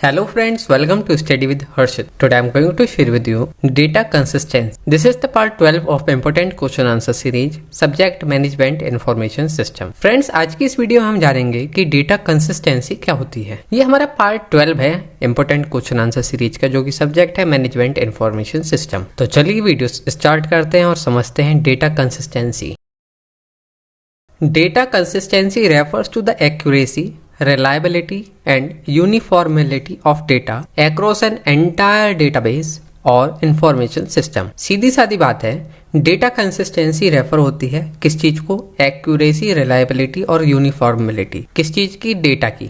Hello friends, welcome to Study with Harshit. Today I am going to share with you data consistency. This is the part 12 of important question answer series Subject Management Information System. Friends, आज की इस video में हम जानेंगे कि data consistency क्या होती है। ये हमारा पार्ट 12 है important क्वेश्चन आंसर सीरीज का, जो कि सब्जेक्ट है मैनेजमेंट इंफॉर्मेशन सिस्टम। तो चलिए वीडियो स्टार्ट करते हैं और समझते हैं data consistency. Data consistency refers to the accuracy, reliability and uniformity of data across an entire database और इंफॉर्मेशन सिस्टम। सीधी सादी बात है, डेटा कंसिस्टेंसी रेफर होती है किस चीज को? एक्यूरेसी, रिलायबिलिटी और यूनिफॉर्मिलिटी। किस चीज की? डेटा की,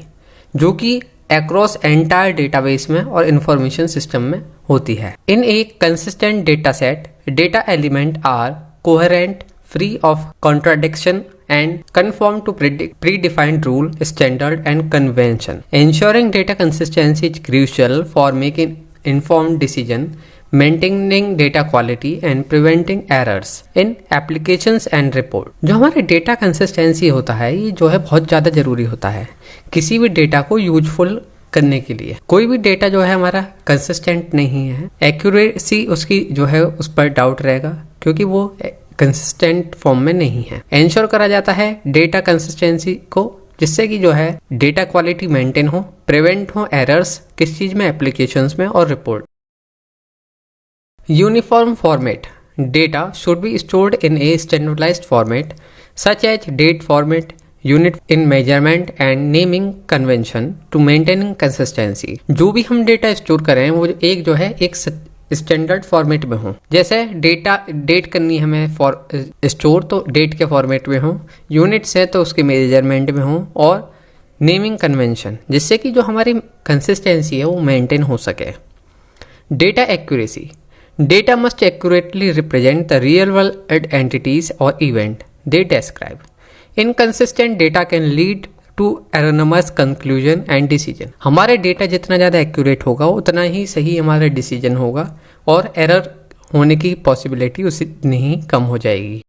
जो कि अक्रॉस एंटायर डेटाबेस में और इंफॉर्मेशन सिस्टम में होती है। इन एक consistent data set, data element are coherent, free of contradiction and conform to predefined rule, standard and convention. Ensuring data consistency is crucial for making informed decision, maintaining data quality and preventing errors in applications and report. जो हमारे data consistency होता है, ये जो है बहुत ज़्यादा ज़रूरी होता है किसी भी डेटा को यूजफुल करने के लिए। कोई भी डेटा जो है हमारा कंसिस्टेंट नहीं है, एक्यूरेसी उसकी जो है उस पर डाउट रहेगा, क्योंकि वो कंसिस्टेंट फॉर्म में नहीं है। इंश्योर करा जाता है डेटा कंसिस्टेंसी को, जिससे कि जो है डेटा क्वालिटी मेंटेन हो, प्रिवेंट हो एरर्स किस चीज में? एप्लीकेशंस में और report. Uniform format, data should be stored in a standardized format such as date format, unit in measurement and naming convention to maintaining consistency. जो भी हम डेटा स्टोर करें वो एक जो है एक स्टैंडर्ड फॉर्मेट में हो। जैसे डेटा डेट करनी है हमें स्टोर, तो डेट के फॉर्मेट में हो, यूनिट्स है तो उसके मेजरमेंट में हो, और नेमिंग कन्वेंशन, जिससे कि जो हमारी कंसिस्टेंसी है वो मेंटेन हो सके। Data accuracy, data must accurately represent the real world entities और event they describe. Inconsistent data can lead to erroneous conclusion and decision. हमारे डेटा जितना ज़्यादा एक्यूरेट होगा उतना ही सही हमारा डिसीजन होगा, और एरर होने की पॉसिबिलिटी उतनी ही कम हो जाएगी।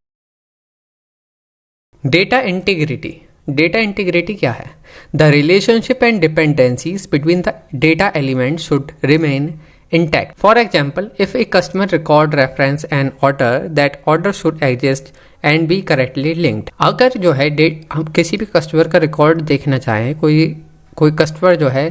डेटा इंटीग्रिटी, डेटा इंटीग्रिटी क्या है? The relationship and dependencies between the data element should remain intact. For example, if a customer record reference an order, that order should exist and be correctly linked. अगर जो है हम किसी भी customer का record देखना चाहें, कोई कस्टमर जो है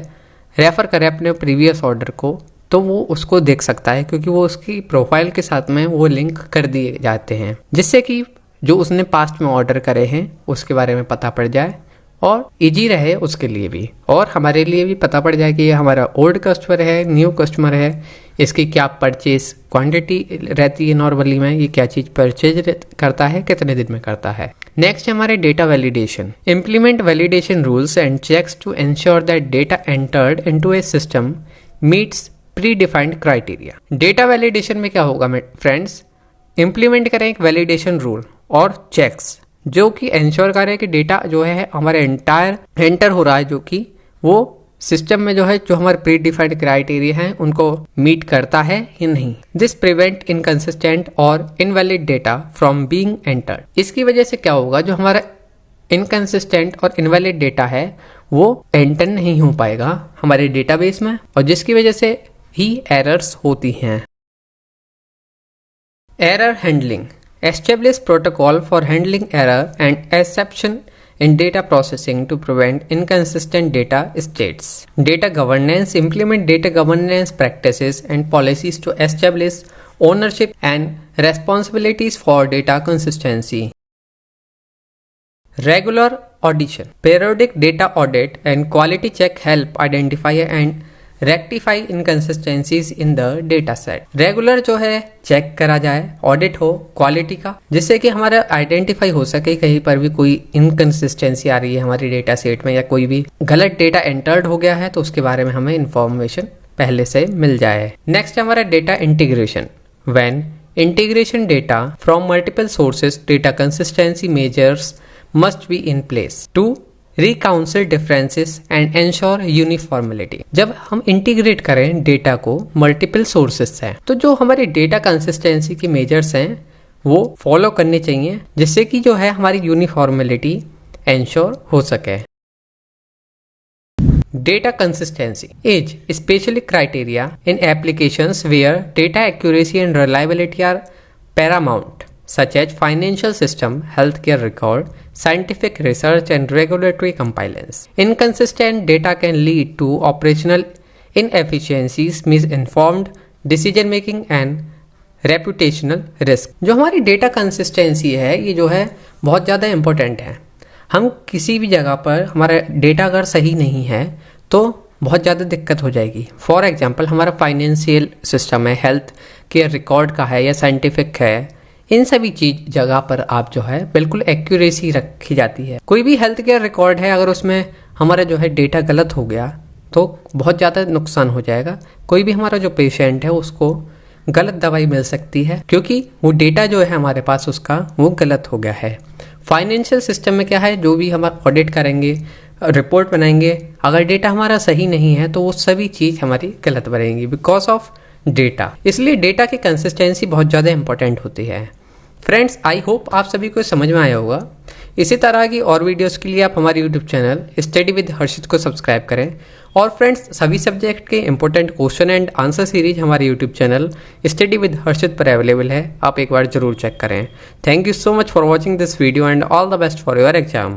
रेफर करे अपने प्रीवियस ऑर्डर को, तो वो उसको देख सकता है, क्योंकि वो उसकी प्रोफाइल के साथ में वो लिंक कर दिए जाते हैं, जिससे कि जो उसने पास्ट में ऑर्डर करे हैं उसके बारे में पता पड़ जाए और इजी रहे उसके लिए भी, और हमारे लिए भी पता पड़ जाए कि ये हमारा ओल्ड कस्टमर है, न्यू कस्टमर है, इसकी क्या परचेज क्वांटिटी रहती है नॉर्मली में, ये क्या चीज़ परचेज करता है, कितने दिन में करता है। नेक्स्ट है हमारे data validation. Implement validation rules and checks to ensure that data entered into a system meets predefined criteria. Data validation में क्या होगा फ्रेंड्स? इम्प्लीमेंट करें एक वैलिडेशन रूल और चेक्स, जो कि इंश्योर करे कि डेटा जो है हमारे एंटर हो रहा है, जो कि वो सिस्टम में जो है जो हमारे प्री डिफाइंड क्राइटेरिया हैं उनको मीट करता है या नहीं। दिस प्रिवेंट इनकंसिस्टेंट और invalid data from being entered. इसकी वजह से क्या होगा, जो हमारा इनकंसिस्टेंट और इनवैलिड डेटा है वो एंटर नहीं हो पाएगा हमारे डेटाबेस में, और जिसकी वजह से ही एरर्स होती हैं। Error handling, establish protocol for handling error and exception in data processing to prevent inconsistent data states. Data governance, implement data governance practices and policies to establish ownership and responsibilities for data consistency. Regular audition, periodic data audit and quality check help identify and rectify inconsistencies in the data set. Regular जो है check करा जाए, audit हो quality का, जिससे कि हमारा identify हो सके कहीं पर भी कोई इनकंसिस्टेंसी आ रही है हमारी डेटा सेट में, या कोई भी गलत डेटा एंटर्ड हो गया है तो उसके बारे में हमें इंफॉर्मेशन पहले से मिल जाए। नेक्स्ट है हमारा data integration. When integration data from multiple sources, data consistency measures must be in place to reconcile differences and ensure uniformity. जब हम इंटीग्रेट करें डेटा को मल्टीपल सोर्सेस से, तो जो हमारी डेटा कंसिस्टेंसी की मेजर्स हैं वो फॉलो करने चाहिए, जिससे कि जो है हमारी यूनिफॉर्मिलिटी एंश्योर हो सके। Data consistency is especially criteria in applications where data accuracy and reliability are paramount, such as financial system, healthcare record, scientific research, and regulatory compliance. Inconsistent data can lead to operational inefficiencies, misinformed decision making and reputational risk. जो हमारी data consistency है ये जो है बहुत ज़्यादा important है। हम किसी भी जगह पर हमारा डेटा अगर सही नहीं है तो बहुत ज़्यादा दिक्कत हो जाएगी। फॉर एग्जांपल हमारा फाइनेंशियल सिस्टम है, हेल्थ केयर रिकॉर्ड का है या साइंटिफिक है, इन सभी चीज जगह पर आप जो है बिल्कुल एक्यूरेसी रखी जाती है। कोई भी हेल्थ केयर रिकॉर्ड है अगर उसमें हमारा जो है डेटा गलत हो गया तो बहुत ज़्यादा नुकसान हो जाएगा। कोई भी हमारा जो पेशेंट है उसको गलत दवाई मिल सकती है क्योंकि वो डेटा जो है हमारे पास उसका वो गलत हो गया है। फाइनेंशियल सिस्टम में क्या है, जो भी हम ऑडिट करेंगे, रिपोर्ट बनाएंगे, अगर डेटा हमारा सही नहीं है तो वो सभी चीज़ हमारी गलत बनेंगी बिकॉज ऑफ डेटा। इसलिए डेटा की कंसिस्टेंसी बहुत ज़्यादा इंपॉर्टेंट होती है। फ्रेंड्स, आई होप आप सभी को समझ में आया होगा। इसी तरह की और वीडियोस के लिए आप हमारे यूट्यूब चैनल स्टडी विद हर्षित को सब्सक्राइब करें। और फ्रेंड्स, सभी सब्जेक्ट के important question and answer series हमारे यूट्यूब चैनल स्टडी विद हर्षित पर अवेलेबल है, आप एक बार जरूर चेक करें। Thank you so much for watching this video and all the best for your exam.